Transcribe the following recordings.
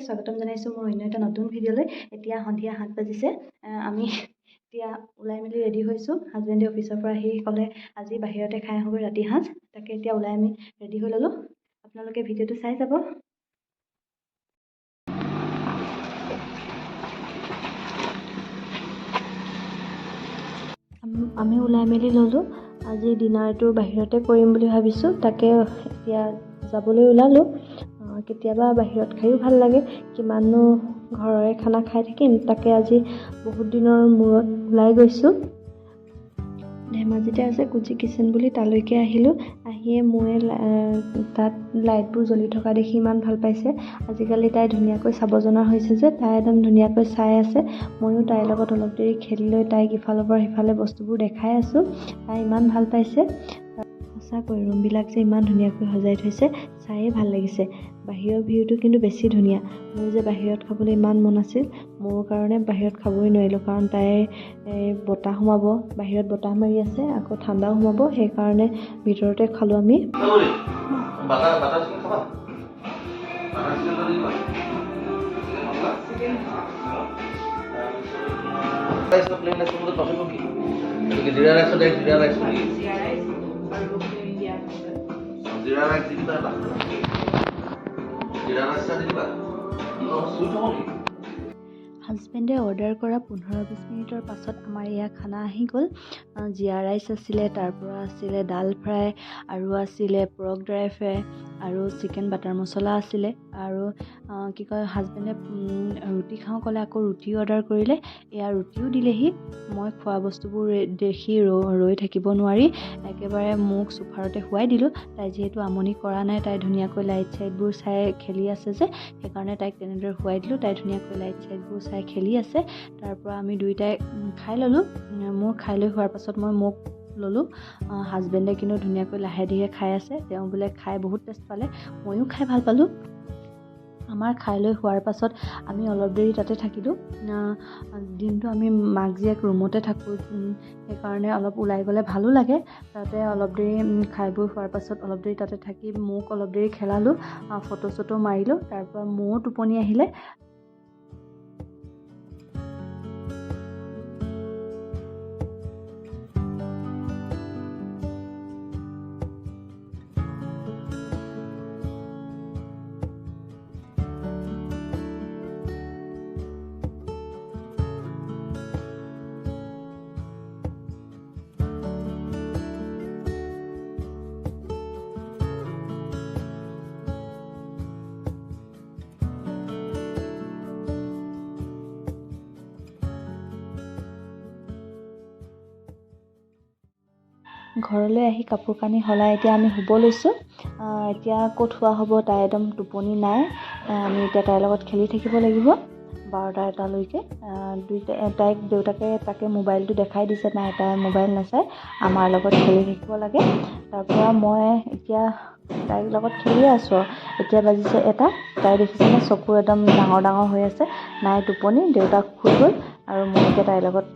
স্বাগতম জনাইছোঁ মোৰ অন্য এটা নতুন ভিডিঅ'লৈ। এতিয়া সন্ধিয়া 7 বাজিছে। আমি এতিয়া ওলাই মেলি ৰেডি হৈছোঁ। হাজবেণ্ডে অফিচৰ পৰা আহি ক'লে আজি বাহিৰতে খাই আহোঁগৈ ৰাতি সাঁজ। তাকে এতিয়া ওলাই আমি ৰেডি হৈ ল'লোঁ। আপোনালোকে ভিডিঅ'টো চাই যাব। আমি ওলাই মেলি ল'লোঁ। আজি ডিনাৰটো বাহিৰতে কৰিম বুলি ভাবিছোঁ। তাকে এতিয়া যাবলৈ ওলালোঁ। কেতিয়াবা বাহিৰত খায়ো ভাল লাগে, কিমাননো ঘৰৰে খানা খাই থাকিম। তাকে আজি বহুত দিনৰ মূৰত ওলাই গৈছোঁ। ধেমাজিতে আছে কুজি কিচেন বুলি, তালৈকে আহিলোঁ। আহিয়ে মোৰে তাত লাইটবোৰ জ্বলি থকা দেখি ইমান ভাল পাইছে। আজিকালি তাই ধুনীয়াকৈ চাব জনা হৈছে যে, তাই একদম ধুনীয়াকৈ চাই আছে। ময়ো তাইৰ লগত অলপ দেৰি খেলি লৈ তাইক ইফালৰ পৰা সিফালে বস্তুবোৰ দেখাই আছোঁ। তাই ইমান ভাল পাইছে। সঁচাকৈ ৰুমবিলাক যে ইমান ধুনীয়াকৈ সজাই থৈছে, চায়ে ভাল লাগিছে। বাহিৰৰ ভিউটো কিন্তু বেছি ধুনীয়া। মোৰ যে বাহিৰত খাবলৈ ইমান মন আছিল, মোৰ কাৰণে বাহিৰত খাবই নোৱাৰিলোঁ, কাৰণ তাইৰ বতাহ সোমাব, বাহিৰত বতাহ মাৰি আছে, আকৌ ঠাণ্ডাও সোমাব, সেইকাৰণে ভিতৰতে খালোঁ আমি। হাজবেণ্ডে অৰ্ডাৰ কৰা 15-20 মিনিটৰ পাছত আমাৰ ইয়াত খানা আহি গ'ল। জিৰা ৰাইচ আছিলে, তাৰপৰা আছিলে ডাল ফ্ৰাই, আৰু আছিলে পৰ্ক ড্ৰাই ফ্ৰাই, আৰু চিকেন বাটাৰ মছলা আছিলে, আৰু হাজবেণ্ডে ৰুটি খাওঁ ক'লে, আকৌ ৰুটিও অৰ্ডাৰ কৰিলে। এয়া ৰুটিও দিলেহি। মই খোৱা বস্তুবোৰ দেখি ৰৈ থাকিব নোৱাৰি একেবাৰে মোক চোফাৰতে শুৱাই দিলোঁ। তাই যিহেতু আমনি কৰা নাই, তাই ধুনীয়াকৈ লাইট চাইটবোৰ চাই খেলি আছে যে, সেইকাৰণে তাইক তেনেদৰে শুৱাই দিলোঁ। তাই ধুনীয়াকৈ লাইট চাইটবোৰ চাই খেলি আছে। তাৰ পৰা আমি দুয়োটাই খাই ল'লোঁ। মোৰ খাই লৈ হোৱাৰ পাছত মই মোক ল'লোঁ। হাজবেণ্ডে কিন্তু ধুনীয়াকৈ লাহে ধীৰে খাই আছে। তেওঁ বোলে খাই বহুত টেষ্ট পালে, ময়ো খাই ভাল পালোঁ। আমাৰ খাই লৈ হোৱাৰ পাছত আমি অলপ দেৰি তাতে থাকিলোঁ। দিনটো আমি মাক জীয়েক ৰুমতে থাকোঁ, সেইকাৰণে অলপ ওলাই গ'লে ভালো লাগে। তাতে অলপ দেৰি খাই বৈ হোৱাৰ পাছত অলপ দেৰি তাতে থাকি মোক অলপ দেৰি খেলালোঁ, ফটো চটো মাৰিলোঁ। তাৰপৰা মোৰো টোপনি আহিলে। ঘৰলৈ আহি কাপোৰ কানি সলাই এতিয়া আমি শুব লৈছোঁ। এতিয়া ক'ত শুৱা হ'ব, তাই একদম টোপনি নাই। আমি এতিয়া তাইৰ লগত খেলি থাকিব লাগিব 12টা-1টালৈকে। তাইক দেউতাকে তাকে মোবাইলটো দেখাই দিছে, নাই তাই মোবাইল নাচায়, আমাৰ লগত খেলি থাকিব লাগে। তাৰপৰা মই এতিয়া তাইৰ লগত খেলিয়ে আছোঁ। এতিয়া বাজিছে 1টা। তাই দেখিছেনে চকু একদম ডাঙৰ ডাঙৰ হৈ আছে, নাই টোপনি। দেউতাক শুই গ'ল আৰু মই এতিয়া তাইৰ লগত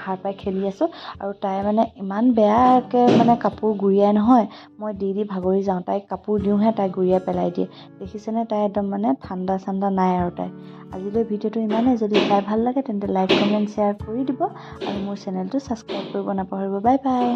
সাৰ পাই খেলি আছোঁ। আৰু তাই মানে ইমান বেয়াকৈ কাপোৰ গুৰিয়াই নহয়, মই দি ভাগৰি যাওঁ। তাইক কাপোৰ দিওঁহে তাই গুৰিয়াই পেলাই দিয়ে। দেখিছেনে, তাই একদম ঠাণ্ডা চাণ্ডা নাই আৰু তাই। আজিলৈ ভিডিঅ'টো ইমানেই। যদি চাই ভাল লাগে তেন্তে লাইক, কমেণ্ট, শ্বেয়াৰ কৰি দিব, আৰু মোৰ চেনেলটো ছাবস্ক্ৰাইব কৰিব নাপাহৰিব। Bye bye.